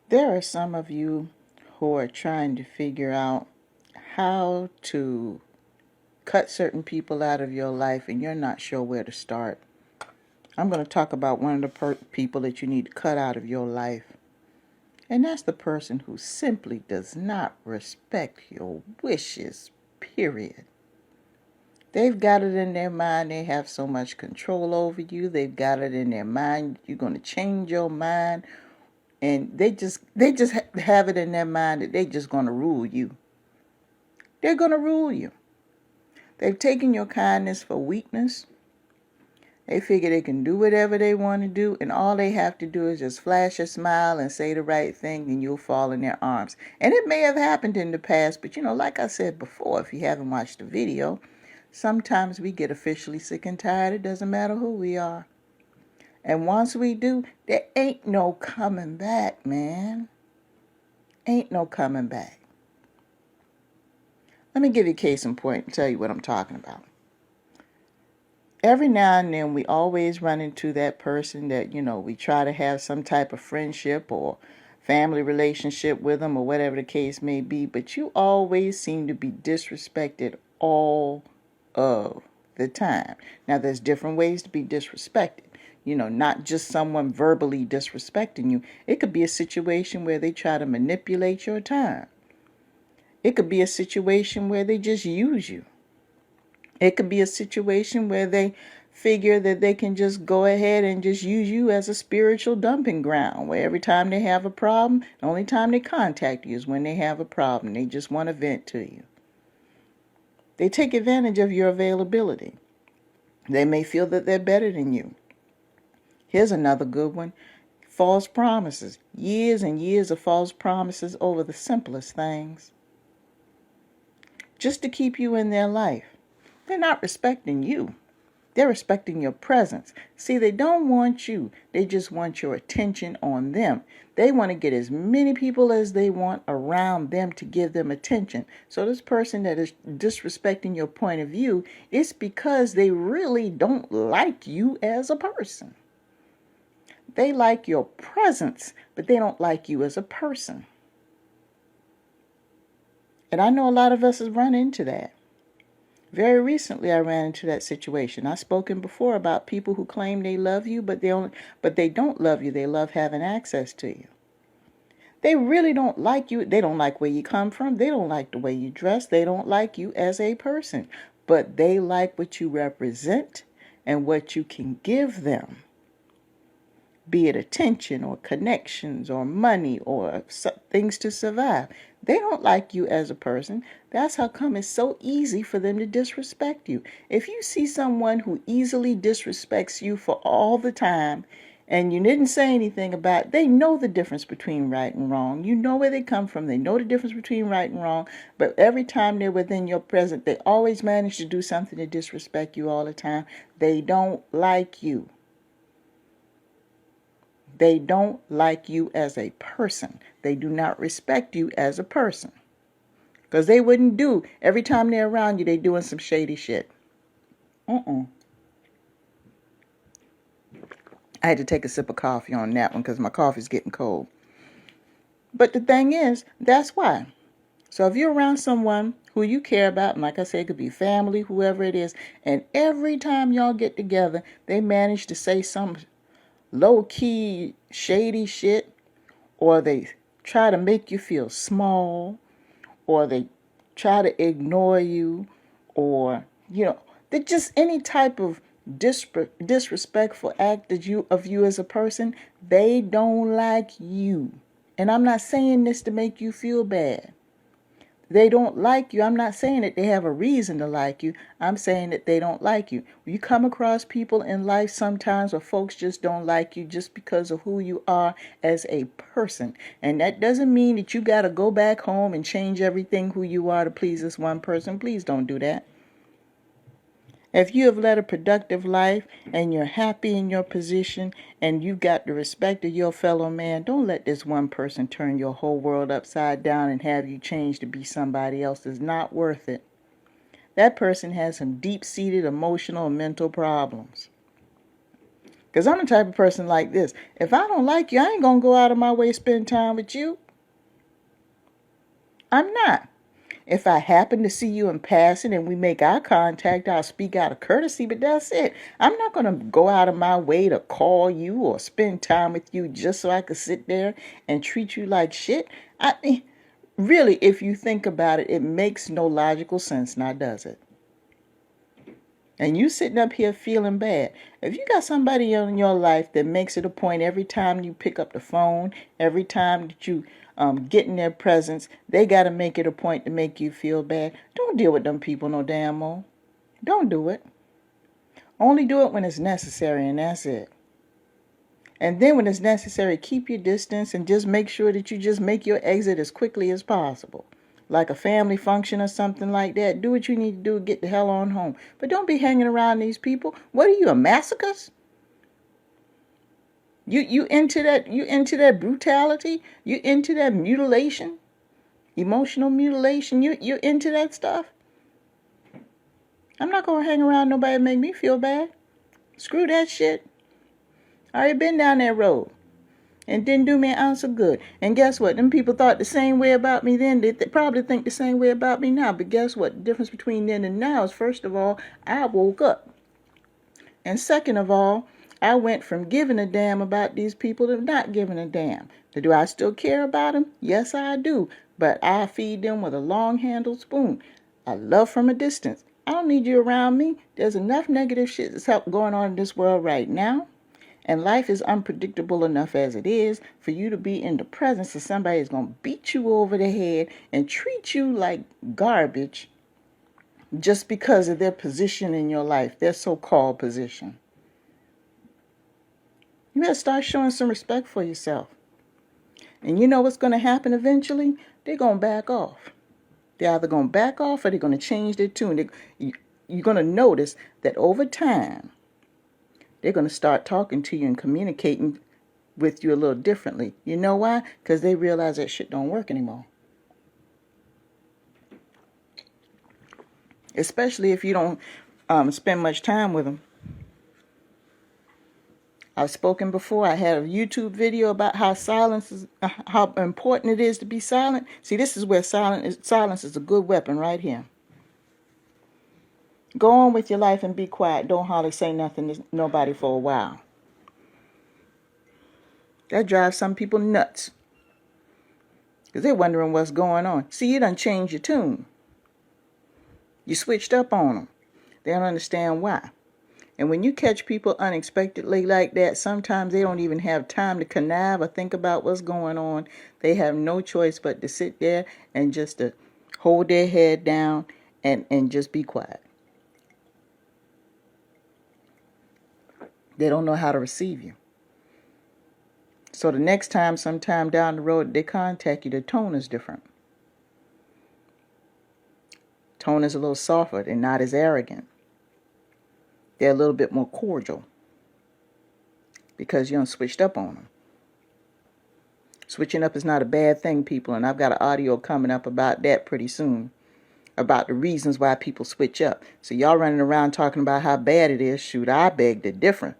There are some of you who are trying to figure out how to cut certain people out of your life and you're not sure where to start. I'm going to talk about one of the people that you need to cut out of your life. And that's the person who simply does not respect your wishes, period. They've got it in their mind they have so much control over you. They've got it in their mind you're going to change your mind. And they just have it in their mind that they're just going to rule you. They're going to rule you. They've taken your kindness for weakness. They figure they can do whatever they want to do, and all they have to do is just flash a smile and say the right thing, and you'll fall in their arms. And it may have happened in the past, but like I said before, if you haven't watched the video, sometimes we get officially sick and tired. It doesn't matter who we are. And once we do, there ain't no coming back, man. Ain't no coming back. Let me give you a case in point and tell you what I'm talking about. Every now and then we always run into that person that, we try to have some type of friendship or family relationship with them or whatever the case may be, but you always seem to be disrespected all of the time. Now, there's different ways to be disrespected. Not just someone verbally disrespecting you. It could be a situation where they try to manipulate your time. It could be a situation where they just use you. It could be a situation where they figure that they can just go ahead and just use you as a spiritual dumping ground, where every time they have a problem, the only time they contact you is when they have a problem. They just want to vent to you. They take advantage of your availability. They may feel that they're better than you. Here's another good one. False promises. Years and years of false promises over the simplest things. Just to keep you in their life. They're not respecting you. They're respecting your presence. See, they don't want you. They just want your attention on them. They want to get as many people as they want around them to give them attention. So this person that is disrespecting your point of view, it's because they really don't like you as a person. They like your presence, but they don't like you as a person. And I know a lot of us have run into that. Very recently, I ran into that situation. I've spoken before about people who claim they love you, but they don't love you. They love having access to you. They really don't like you. They don't like where you come from. They don't like the way you dress. They don't like you as a person. But they like what you represent and what you can give them. Be it attention or connections or money or things to survive. They don't like you as a person. That's how come it's so easy for them to disrespect you. If you see someone who easily disrespects you for all the time and you didn't say anything about it, they know the difference between right and wrong. You know where they come from. They know the difference between right and wrong. But every time they're within your presence, they always manage to do something to disrespect you all the time. They don't like you. They don't like you as a person. They do not respect you as a person. Because they wouldn't do, every time they're around you, they're doing some shady shit. I had to take a sip of coffee on that one because my coffee's getting cold. But the thing is, that's why. So if you're around someone who you care about, and like I said, it could be family, whoever it is, and every time y'all get together, they manage to say some low-key, shady shit, or they try to make you feel small, or they try to ignore you, or, they're just any type of disrespectful act of you as a person, they don't like you. And I'm not saying this to make you feel bad. They don't like you. I'm not saying that they have a reason to like you. I'm saying that they don't like you. You come across people in life sometimes where folks just don't like you just because of who you are as a person. And that doesn't mean that you got to go back home and change everything who you are to please this one person. Please don't do that. If you have led a productive life and you're happy in your position and you've got the respect of your fellow man, don't let this one person turn your whole world upside down and have you change to be somebody else. It's not worth it. That person has some deep-seated emotional and mental problems. Because I'm the type of person like this. If I don't like you, I ain't going to go out of my way to spend time with you. I'm not. If I happen to see you in passing and we make eye contact, I'll speak out of courtesy, but that's it. I'm not going to go out of my way to call you or spend time with you just so I could sit there and treat you like shit. I mean, really, if you think about it, it makes no logical sense now, does it? And you sitting up here feeling bad. If you got somebody in your life that makes it a point every time you pick up the phone, every time that you get in their presence, they got to make it a point to make you feel bad. Don't deal with them people no damn more. Don't do it. Only do it when it's necessary, and that's it. And then when it's necessary, keep your distance and just make sure that you just make your exit as quickly as possible. Like a family function or something like that. Do what you need to do, get the hell on home. But don't be hanging around these people. What are you, a masochist? You into that brutality? You into that mutilation? Emotional mutilation? You into that stuff? I'm not gonna hang around nobody that make me feel bad. Screw that shit. I already been down that road. And didn't do me an ounce of good. And guess what? Them people thought the same way about me then. They probably think the same way about me now. But guess what? The difference between then and now is, first of all, I woke up. And second of all, I went from giving a damn about these people to not giving a damn. Do I still care about them? Yes, I do. But I feed them with a long-handled spoon. I love from a distance. I don't need you around me. There's enough negative shit that's going on in this world right now. And life is unpredictable enough as it is for you to be in the presence of somebody that's going to beat you over the head and treat you like garbage just because of their position in your life, their so-called position. You better start showing some respect for yourself. And you know what's going to happen eventually? They're going to back off. They're either going to back off or they're going to change their tune. You're going to notice that over time, they're going to start talking to you and communicating with you a little differently. You know why? Because they realize that shit don't work anymore. Especially if you don't spend much time with them. I've spoken before. I had a YouTube video about how how important it is to be silent. See, this is where silence is a good weapon right here. Go on with your life and be quiet. Don't hardly say nothing to nobody for a while. That drives some people nuts. Because they're wondering what's going on. See, you done changed your tune. You switched up on them. They don't understand why. And when you catch people unexpectedly like that, sometimes they don't even have time to connive or think about what's going on. They have no choice but to sit there and just to hold their head down and just be quiet. They don't know how to receive you. So the next time, sometime down the road, they contact you, the tone is different. Tone is a little softer. They're not as arrogant. They're a little bit more cordial because you done switched up on them. Switching up is not a bad thing, people, and I've got an audio coming up about that pretty soon, about the reasons why people switch up. So y'all running around talking about how bad it is. Shoot, I beg to differ.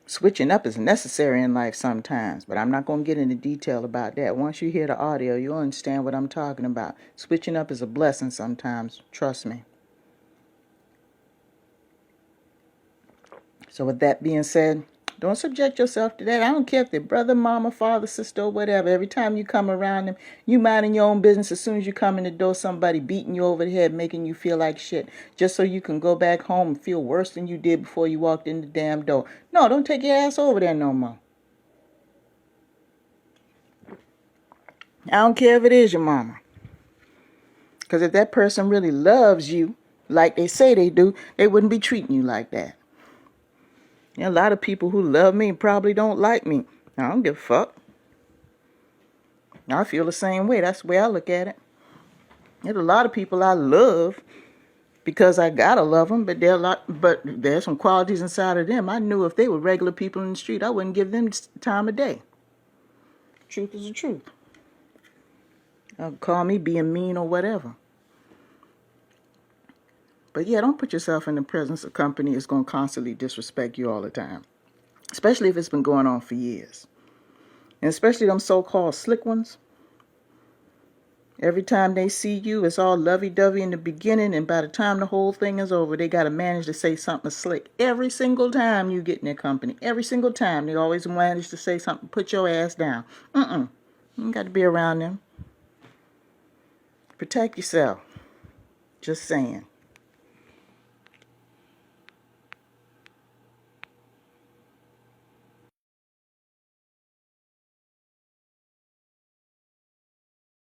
Switching up is necessary in life sometimes, but I'm not going to get into detail about that. Once you hear the audio, you'll understand what I'm talking about. Switching up is a blessing sometimes, trust me. So with that being said, don't subject yourself to that. I don't care if they're brother, mama, father, sister, or whatever. Every time you come around them, you minding your own business. As soon as you come in the door, somebody beating you over the head, making you feel like shit, just so you can go back home and feel worse than you did before you walked in the damn door. No, don't take your ass over there no more. I don't care if it is your mama. Because if that person really loves you, like they say they do, they wouldn't be treating you like that. A lot of people who love me probably don't like me. I don't give a fuck. I feel the same way. That's the way I look at it. There's a lot of people I love because I gotta love them, but there's some qualities inside of them. I knew if they were regular people in the street, I wouldn't give them time of day. Truth is the truth. Call me being mean or whatever. But yeah, don't put yourself in the presence of company that's going to constantly disrespect you all the time. especially if it's been going on for years. And especially them so-called slick ones. Every time they see you, it's all lovey-dovey in the beginning, and by the time the whole thing is over, they got to manage to say something slick. Every single time you get in their company, every single time, they always manage to say something, put your ass down. You got to be around them. Protect yourself. Just saying.